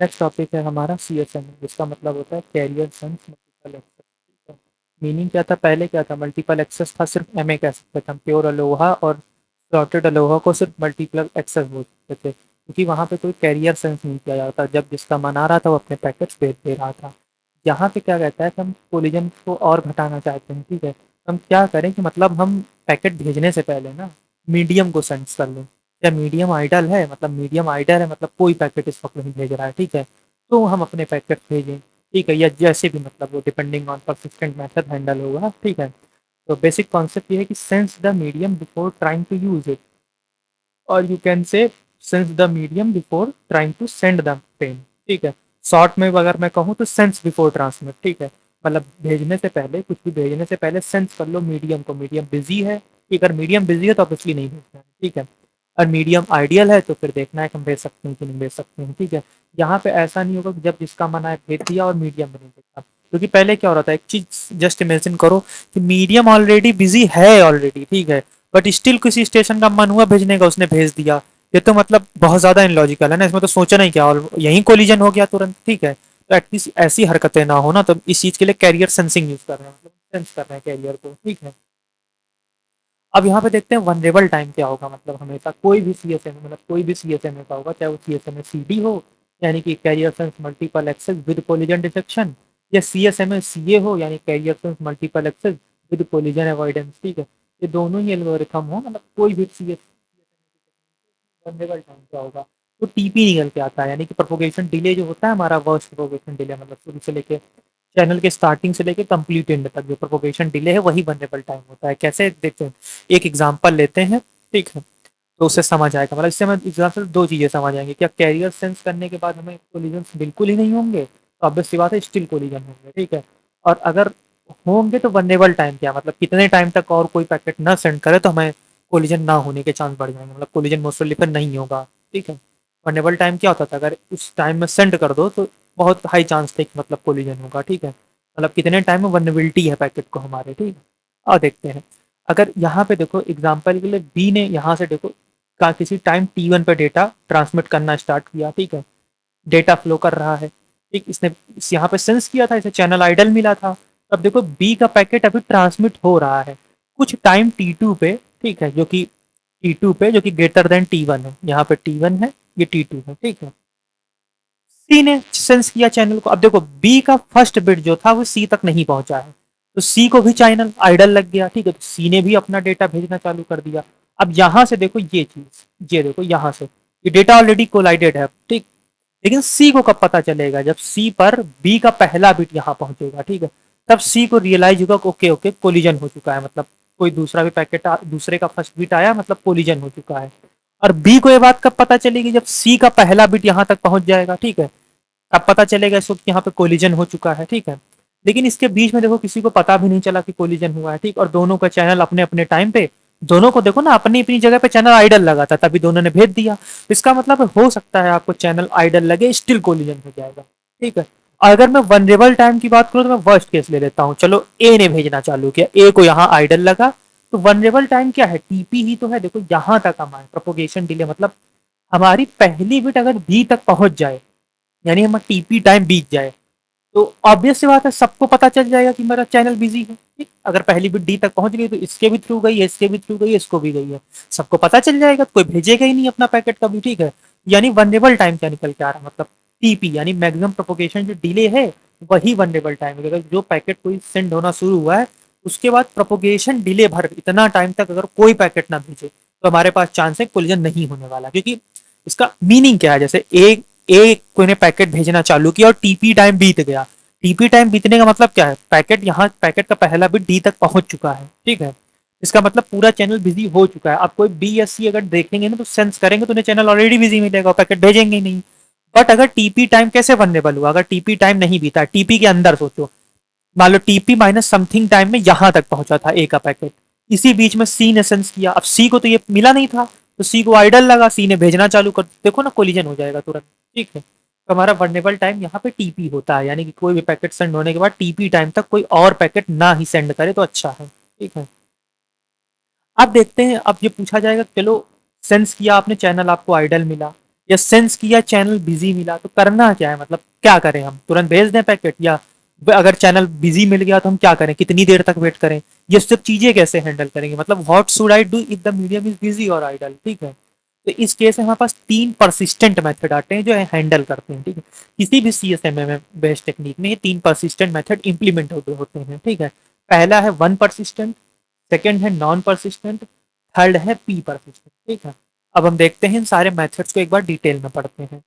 Next topic है हमारा CSM, जिसका मतलब होता है carrier sense multiple access. Meaning क्या था, पहले क्या था, मल्टीपल एक्सेस था, सिर्फ MA कह सकते थे हम, प्योर अलोहा और स्लॉटेड अलोहा को सिर्फ मल्टीपल एक्सेस बोल सकते थे, क्योंकि वहाँ पे कोई कैरियर सेंस नहीं किया जाता। जब जिसका मन आ रहा था वो अपने पैकेट्स भेज दे रहा था। यहाँ पे क्या कहता है कि हम कोलिजन को और घटाना चाहते हैं, ठीक है। हम क्या करें कि मतलब हम पैकेट भेजने से पहले ना मीडियम को सेंस कर लें। या मीडियम आइडल है, मतलब मीडियम आइडल है, मतलब कोई पैकेट इस वक्त नहीं भेज रहा है, ठीक है। तो हम अपने पैकेट भेजें, ठीक है, या जैसे भी, मतलब वो depending on persistent method handle होगा, ठीक है। तो बेसिक कॉन्सेप्ट ये है कि sense the medium before trying to use it, और you can say sense the medium before trying to send the pen, ठीक है। शॉर्ट में अगर मैं कहूँ तो सेंस बिफोर ट्रांसमिट, ठीक है। मतलब भेजने से पहले, कुछ भी भेजने से पहले सेंस कर लो मीडियम को, मीडियम बिजी है, अगर मीडियम बिजी है तो ऑब्वियसली नहीं भेजना है, ठीक है। और मीडियम आइडियल है तो फिर देखना है कि हम भेज सकते हैं कि नहीं भेज सकते हैं, ठीक है। यहाँ पे ऐसा नहीं होगा कि जब जिसका मन आए भेज दिया और मीडियम में नहीं भेजा, क्योंकि पहले क्या हो रहा था, एक चीज जस्ट इमेजिन करो कि मीडियम ऑलरेडी बिजी है ऑलरेडी, ठीक है, बट स्टिल किसी स्टेशन का मन हुआ भेजने का, उसने भेज दिया। ये तो मतलब बहुत ज्यादा इनलॉजिकल है ना, इसमें तो सोचना ही क्या, और यहीं कोलिजन हो गया तुरंत, ठीक है। तो एटलीस्ट ऐसी हरकतें ना हो ना, तो इस चीज के लिए कैरियर सेंसिंग यूज कर रहे हैं, मतलब सेंस कर रहे हैं कैरियर को, ठीक है। अब यहाँ पे देखते हैं वनरेबल टाइम क्या होगा, मतलब हमेशा कोई भी CSM, मतलब कोई भी CSM का होगा, चाहे वो CSM CD हो, यानी कि carrier sense multiple access with collision detection, या CSM CA हो, यानी carrier sense multiple access with collision avoidance, ठीक है। ये दोनों ही एल्गोरिथम हो, मतलब कोई भी CS वनरेबल टाइम क्या होगा, तो TP निकल के आता है, यानी कि प्रोपोगेशन डिले जो होता है हमारा, वर्स्ट प्रोपोगेशन डिले, मतलब शुरू से लेके चैनल के स्टार्टिंग से लेके कंप्लीट एंड तक जो प्रोपोगेशन डिले है वही वनरेबल टाइम होता है। कैसे देखते हैं, एक एग्जांपल लेते हैं, ठीक है, तो उससे समझ आएगा। मतलब इससे हमें एग्जाम्पल दो चीजें समझ आएंगी, क्या कैरियर सेंस करने के बाद हमें कोलिजन बिल्कुल ही नहीं होंगे, तो ऑब्वियस सी बात है स्टिल कोलिजन होंगे, ठीक है। और अगर होंगे तो वनरेबल टाइम क्या, मतलब कितने टाइम तक और कोई पैकेट ना सेंड करे तो हमें कोलिजन ना होने के चांस बढ़ जाएंगे, मतलब कोलिजन मोस्टली फिर नहीं होगा, ठीक है। वनरेबल टाइम क्या होता था, अगर उस टाइम में सेंड कर दो तो बहुत हाई चांस थे कि मतलब कोलिजन होगा, ठीक है। मतलब कितने टाइम में वनरेबिलिटी है पैकेट को हमारे, ठीक है। और देखते हैं, अगर यहाँ पे देखो एग्जाम्पल के लिए बी ने यहाँ से देखो का किसी टाइम T1 पे डेटा ट्रांसमिट करना स्टार्ट किया, ठीक है। डेटा फ्लो कर रहा है, ठीक, इसने यहाँ पे सेंस किया था, इसे चैनल आइडल मिला था। अब देखो बी का पैकेट अभी ट्रांसमिट हो रहा है कुछ टाइम T2 पे, ठीक है, जो कि T2 पे, जो कि ग्रेटर देन T1 है, यहाँ पे T1 है, ये T2 है, ठीक है। सी ने सेंस किया चैनल को, अब देखो बी का फर्स्ट बिट जो था वो सी तक नहीं पहुंचा है, तो सी को भी चैनल आइडल लग गया, ठीक है, तो सी ने भी अपना डेटा भेजना चालू कर दिया। अब यहां से देखो ये चीज, ये देखो यहाँ से ये डेटा ऑलरेडी कोलाइडेड है, ठीक। लेकिन सी को कब पता चलेगा, जब सी पर बी का पहला बिट यहाँ पहुंचेगा, ठीक है। तब सी को रियलाइज होगा कि ओके ओके कोलिजन हो चुका है, मतलब कोई दूसरा भी पैकेट दूसरे का फर्स्ट बिट आया, मतलब कोलिजन हो चुका है। और बी को ये बात कब पता चलेगी, जब सी का पहला बिट यहाँ तक पहुंच जाएगा, ठीक है। अब पता चलेगा इस वक्त यहाँ पे कोलिजन हो चुका है, ठीक है। लेकिन इसके बीच में देखो किसी को पता भी नहीं चला कि कोलिजन हुआ है, ठीक, और दोनों का चैनल अपने अपने टाइम पे, दोनों को देखो ना अपनी अपनी जगह पे चैनल आइडल लगा था, तभी दोनों ने भेज दिया। इसका मतलब हो सकता है आपको चैनल आइडल लगे स्टिल कोलिजन हो जाएगा, ठीक है। और अगर मैं वनरेबल टाइम की बात करूं तो मैं वर्स्ट केस ले लेता हूं, चलो ए ने भेजना चालू किया, ए को यहाँ आइडल लगा, तो वनरेबल टाइम क्या है, TP ही तो है, देखो यहाँ तक हमारे प्रोपोगेशन डिले, मतलब हमारी पहली बिट अगर बी तक पहुंच जाए, यानी हमारा TP टाइम बीत जाए, तो ऑब्वियस सी बात है सबको पता चल जाएगा कि मेरा चैनल बिजी है, ठीक। अगर पहली बिट डी तक पहुंच गई तो इसके भी थ्रू गई है, इसके भी थ्रू गई है, इसको भी गई है, सबको पता चल जाएगा, कोई भेजेगा ही नहीं अपना पैकेट कभी, ठीक है। यानी वनरेबल टाइम क्या निकल के आ रहा है, मतलब TP यानी मैक्सिमम प्रोपोगेशन जो डिले है वही वनरेबल टाइम है। अगर जो पैकेट कोई सेंड होना शुरू हुआ है उसके बाद प्रोपोगेशन डिले भर इतना टाइम तक अगर कोई पैकेट ना भेजे तो हमारे पास चांस है कोलिजन नहीं होने वाला, क्योंकि इसका मीनिंग क्या है, जैसे एक कोई ने पैकेट भेजना चालू किया और TP टाइम बीत गया, TP टाइम बीतने का मतलब क्या है, पैकेट यहाँ पैकेट का पहला बिट डी तक पहुंच चुका है, ठीक है। इसका मतलब पूरा चैनल बिजी हो चुका है। अब कोई BSC अगर देखेंगे ना तो सेंस करेंगे तो उन्हें चैनल ऑलरेडी बिजी मिलेगा, पैकेट भेजेंगे ही नहीं। बट अगर TP टाइम कैसे वनरेबल हुआ, अगर TP टाइम नहीं बीता, TP के अंदर सोचो, मान लो TP माइनस समथिंग टाइम में यहाँ तक पहुंचा था ए का पैकेट, इसी बीच में सी ने सेंस किया, अब सी को तो ये मिला नहीं था, तो सी को आइडल लगा, सी ने भेजना चालू कर, देखो ना कोलिजन हो जाएगा तुरंत, ठीक है। तो हमारा वनरेबल टाइम यहाँ पे TP होता है, यानी कि कोई भी पैकेट सेंड होने के बाद TP टाइम तक कोई और पैकेट ना ही सेंड करे तो अच्छा है, ठीक है। अब देखते हैं, अब ये पूछा जाएगा चलो सेंस किया आपने, चैनल आपको आइडल मिला, या सेंस किया चैनल बिजी मिला, तो करना क्या है, मतलब क्या करें हम, तुरंत भेज दें पैकेट, या अगर चैनल बिजी मिल गया तो हम क्या करें, कितनी देर तक वेट करें, ये सब चीजें कैसे हैंडल करेंगे, मतलब what should I do if the medium is busy और आइडल, ठीक है। तो इस केस में हमारे पास 3 परसिस्टेंट मेथड आते हैं जो हैंडल करते हैं, ठीक है। किसी भी सीएसएमएम बेस्ड टेक्निक में ये 3 परसिस्टेंट मेथड इंप्लीमेंट होते हैं, ठीक है। पहला है वन परसिस्टेंट, सेकंड है नॉन परसिस्टेंट, थर्ड है पी परसिस्टेंट, ठीक है। अब हम देखते हैं इन सारे मेथड्स को एक बार डिटेल में पढ़ते हैं।